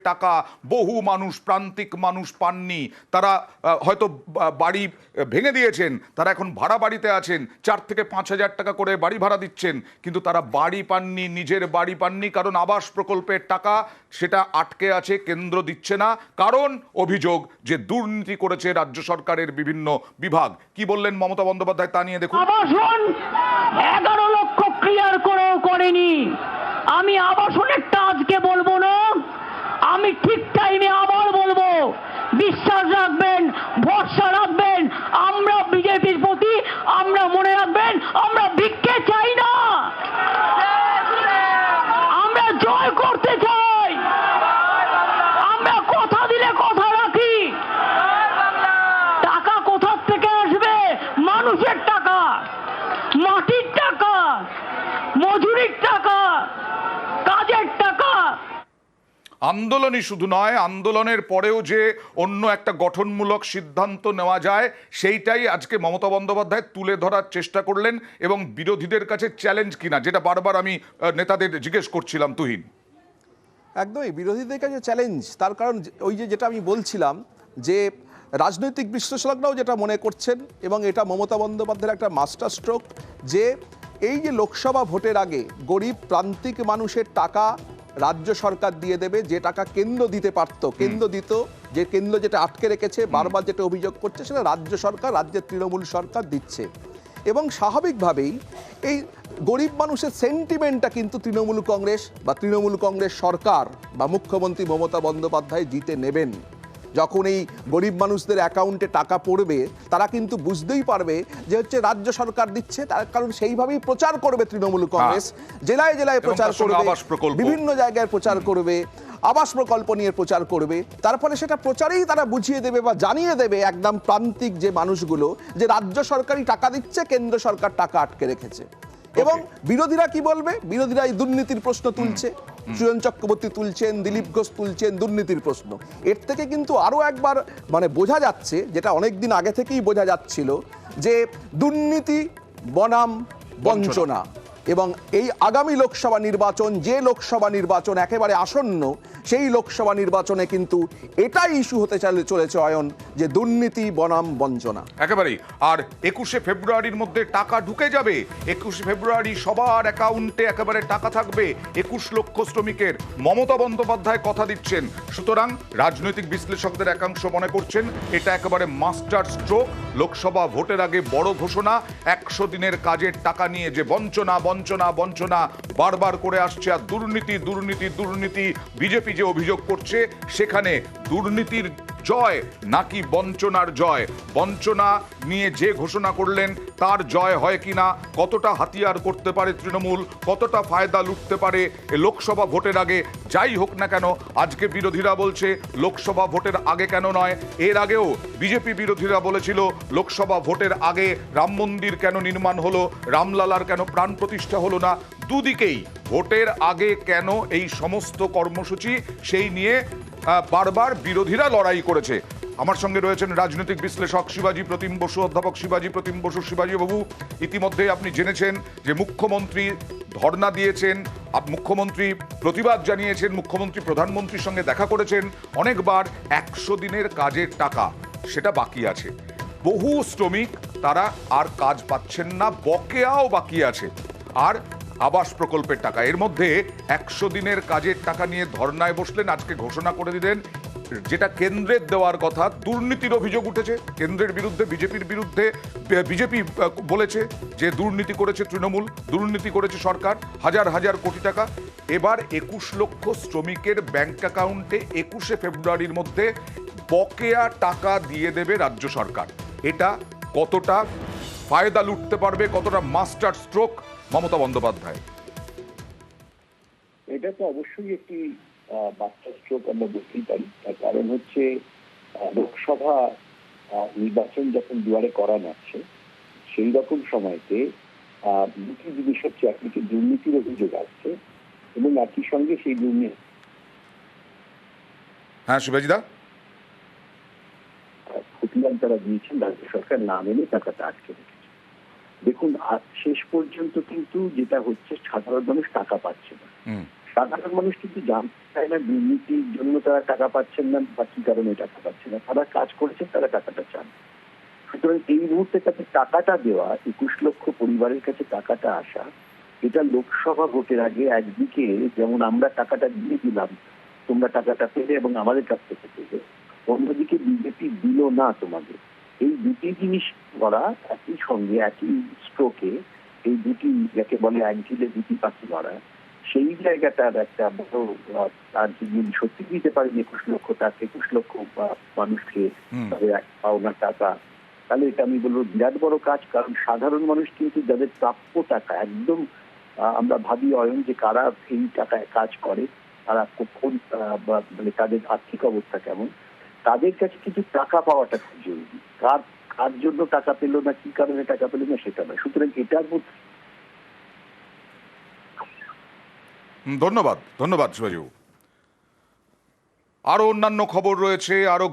টাকা বহু মানুষ, প্রান্তিক মানুষ পাননি। তারা হয়তো বাড়ি ভেঙে দিয়েছেন, তারা এখন ভাড়া বাড়িতে আছেন, 4 থেকে 5,000 টাকা করে বাড়ি ভাড়া দিচ্ছেন, কিন্তু তারা বাড়ি পাননি, নিজের বাড়ি পাননি, কারণ আবাস প্রকল্পের টাকা সেটা আটকে আছে, কেন্দ্র দিচ্ছে না। কারণ অভিযোগ যে দুর্নীতি করেছে রাজ্য সরকারের বিভিন্ন বিভাগ। কি বললেন মমতা বন্দ্যোপাধ্যায় তা নিয়ে দেখুন। আবাসন 11 লক্ষ ক্লিয়ার করেও করেনি। আমি আবাসনেরটা আজকে বলবো না, আমি ঠিক টাইমে আবার বলবো। বিশ্বাস রাখবেন, ভরসা রাখবেন, আমরা বিজেপির প্রতি, আমরা মনে রাখবেন আমরা ভিক্ষে চাই না, আমরা জয় করতে চাই, আমরা কথা দিলে কথা রাখি। টাকা কোথা থেকে আসবে? মানুষের টাকা, মাটির টাকা, মজুরির টাকা, কাজের টাকা। আন্দোলনই শুধু নয়, আন্দোলনের পরেও যে অন্য একটা গঠনমূলক সিদ্ধান্ত নেওয়া যায় সেইটাই আজকে মমতা বন্দ্যোপাধ্যায় তুলে ধরার চেষ্টা করলেন, এবং বিরোধীদের কাছে চ্যালেঞ্জ কিনা, যেটা বারবার আমি নেতাদের জিজ্ঞেস করছিলাম। তুহিন, একদমই বিরোধীদের কাছে চ্যালেঞ্জ। তার কারণ ওই যেটা আমি বলছিলাম, যে রাজনৈতিক বিশ্লেষকরাও যেটা মনে করছেন, এবং এটা মমতা বন্দ্যোপাধ্যায়ের একটা মাস্টার স্ট্রোক, যে এই যে লোকসভা ভোটের আগে গরিব প্রান্তিক মানুষের টাকা রাজ্য সরকার দিয়ে দেবে, যে টাকা কেন্দ্র দিতে পারত, কেন্দ্র দিত, যে কেন্দ্র যেটা আটকে রেখেছে, বারবার যেটা অভিযোগ করছে, সেটা রাজ্য সরকার, রাজ্যের তৃণমূল সরকার দিচ্ছে। এবং স্বাভাবিকভাবেই এই গরিব মানুষের সেন্টিমেন্টটা কিন্তু তৃণমূল কংগ্রেস বা তৃণমূল কংগ্রেস সরকার বা মুখ্যমন্ত্রী মমতা বন্দ্যোপাধ্যায় জিতে নেবেন। যখন এই গরিব মানুষদের অ্যাকাউন্টে টাকা পড়বে, তারা কিন্তু বুঝতেই পারবে যে হচ্ছে রাজ্য সরকার দিচ্ছে, তার কারণ সেইভাবেই প্রচার করবে তৃণমূল কংগ্রেস, জেলায় জেলায় প্রচার করবে, বিভিন্ন জায়গায় প্রচার করবে, আবাস প্রকল্প নিয়ে প্রচার করবে। তার ফলে সেটা প্রচারেই তারা বুঝিয়ে দেবে বা জানিয়ে দেবে একদম প্রান্তিক যে মানুষগুলো, যে রাজ্য সরকারই টাকা দিচ্ছে, কেন্দ্র সরকার টাকা আটকে রেখেছে। এবং বিরোধীরা কি বলবে? বিরোধীরা এই দুর্নীতির প্রশ্ন তুলছে, সুজন চক্রবর্তী তুলছেন, দিলীপ ঘোষ তুলছেন দুর্নীতির প্রশ্ন। এর থেকে কিন্তু আরো একবার বোঝা যাচ্ছে, যেটা অনেকদিন আগে থেকেই বোঝা যাচ্ছিল, যে দুর্নীতি বনাম বঞ্চনা। এবং এই আগামী লোকসভা নির্বাচন, যে লোকসভা নির্বাচন একেবারে আসন্ন, সেই লোকসভা নির্বাচনে কিন্তু এটাই ইস্যু হতে চলেছে অয়ন, যে দুর্নীতি বনাম বঞ্চনা একেবারেই। আর 21শে ফেব্রুয়ারির মধ্যে টাকা ঢুকে যাবে। 21শে ফেব্রুয়ারি সবার অ্যাকাউন্টে একেবারে টাকা থাকবে। 21 লক্ষ শ্রমিকের মমতা বন্দ্যোপাধ্যায় কথা দিচ্ছেন। সুতরাং রাজনৈতিক বিশ্লেষকদের একাংশ মনে করছেন এটা একেবারে মাস্টার স্ট্রোক। লোকসভা ভোটের আগে বড় ঘোষণা, 100 দিনের কাজের টাকা নিয়ে যে বঞ্চনা বঞ্চনা বঞ্চনা বারবার করে আসছে, আর দুর্নীতি দুর্নীতি দুর্নীতি, বিজেপি যে অভিযোগ করছে সেখানে দুর্নীতির জয় নাকি বঞ্চনার জয়? বঞ্চনা নিয়ে যে ঘোষণা করলেন তার জয় হয় কিনা, কতটা হাতিয়ার করতে পারে তৃণমূল, কতটা ফায়দা লুটতে পারে লোকসভা ভোটের আগে? যাই হোক না কেন, আজকে বিরোধীরা বলছে লোকসভা ভোটের আগে কেন নয়। এর আগেও বিজেপি বিরোধীরা বলেছিল লোকসভা ভোটের আগে রাম মন্দির কেন নির্মাণ হলো, রামলালার কেন প্রাণ প্রতিষ্ঠা হলো না। দুদিকেই ভোটের আগে কেন এই সমস্ত কর্মসূচি, সেই নিয়ে বারবার বিরোধীরা লড়াই করেছে। আমার সঙ্গে রয়েছেন রাজনৈতিক বিশ্লেষক শিবাজি প্রতিম বসু, অধ্যাপক শিবাজি প্রতিম বসু। শিবাজি বাবু, ইতিমধ্যে আপনি জেনেছেন যে মুখ্যমন্ত্রী ধর্ণা দিয়েছেন, মুখ্যমন্ত্রী প্রতিবাদ জানিয়েছেন, মুখ্যমন্ত্রী প্রধানমন্ত্রীর সঙ্গে দেখা করেছেন অনেকবার। 100 দিনের কাজের টাকা সেটা বাকি আছে। বহু শ্রমিক তারা আর কাজ পাচ্ছেন না, বকেয়াও বাকি আছে। আর আবাস প্রকল্পের টাকা, এর মধ্যে 100 দিনের কাজের টাকা নিয়ে ধর্নায় বসলেন। আজকে ঘোষণা করে দিলেন যেটা কেন্দ্রের দেওয়ার কথা। দুর্নীতির অভিযোগ উঠেছে কেন্দ্রের বিরুদ্ধে, বিজেপির বিরুদ্ধে। বিজেপি বলেছে যে দুর্নীতি করেছে তৃণমূল, দুর্নীতি করেছে সরকার, হাজার হাজার কোটি টাকা। এবার 21 লক্ষ শ্রমিকের ব্যাংক অ্যাকাউন্টে 21শে ফেব্রুয়ারির মধ্যে বকেয়া টাকা দিয়ে দেবে রাজ্য সরকার। এটা কতটা ফায়দা লুটতে পারবে, কতটা মাস্টার স্ট্রোক মমতা বন্দ্যোপাধ্যায়? এটা তো অবশ্যই একটি মাস্টার স্ট্রোক, আমরা বুঝতেই পারি। তার কারণ হচ্ছে লোকসভা নির্বাচন যখন দুয়ারে করা যাচ্ছে, সেই রকম সময়তে দুটি জিনিস হচ্ছে, একদিকে দুর্নীতির অভিযোগ আসছে এবং একই সঙ্গে সেই দুর্নীতি। হ্যাঁ শিবাজিদা, খতিয়ান তারা দিয়েছেন, রাজ্য সরকার না মেনে টাকাটা আটকে রেখেছে। দেখুন, আজ শেষ পর্যন্ত কিন্তু যেটা হচ্ছে, সাধারণ মানুষ টাকা পাচ্ছে না। সাধারণ মানুষ কিন্তু জানতে চায় না দুর্নীতির জন্য তারা টাকা পাচ্ছেন না বা কি কারণে টাকা পাচ্ছে না, তারা কাজ করেছেন, তারা টাকাটা চান। সুতরাং এই মুহূর্তে তাকে টাকাটা দেওয়া, 21 লক্ষ পরিবারের কাছে টাকাটা আসা, এটা লোকসভা ভোটের আগে একদিকে যেমন আমরা টাকাটা দিয়ে দিলাম, তোমরা টাকাটা পেলে এবং আমাদের কাছ থেকে পেলে, অন্যদিকে বিজেপি দিল না তোমাদের। এই দুটি জিনিস করা একই সঙ্গে একই স্ট্রোকে, এই দুটি যাকে বলে এক ঢিলে দুটি পাখি মারা, সেই জায়গাটার একটা বড় তার যদি সত্যি দিতে পারেন 21 লক্ষ টাকা, 21 লক্ষ মানুষকে তাদের এক পাওনা টাকা, তাহলে এটা আমি বলবো বিরাট বড় কাজ। কারণ সাধারণ মানুষ কিন্তু যাদের প্রাপ্য টাকা একদম, আমরা ভাবি অয়ন যে কারা এই টাকায় কাজ করে, তারা কখন মানে তাদের আর্থিক অবস্থা কেমন, তাদের কাছে কিন্তু টাকা পাওয়াটা খুব জরুরি। কার জন্য টাকা পেলো না, কি কারণে টাকা পেলো না সেটা নয়। সুতরাং এটার মধ্যে ধন্যবাদ শিবাজী। আরো অন্যান্য খবর রয়েছে, আরো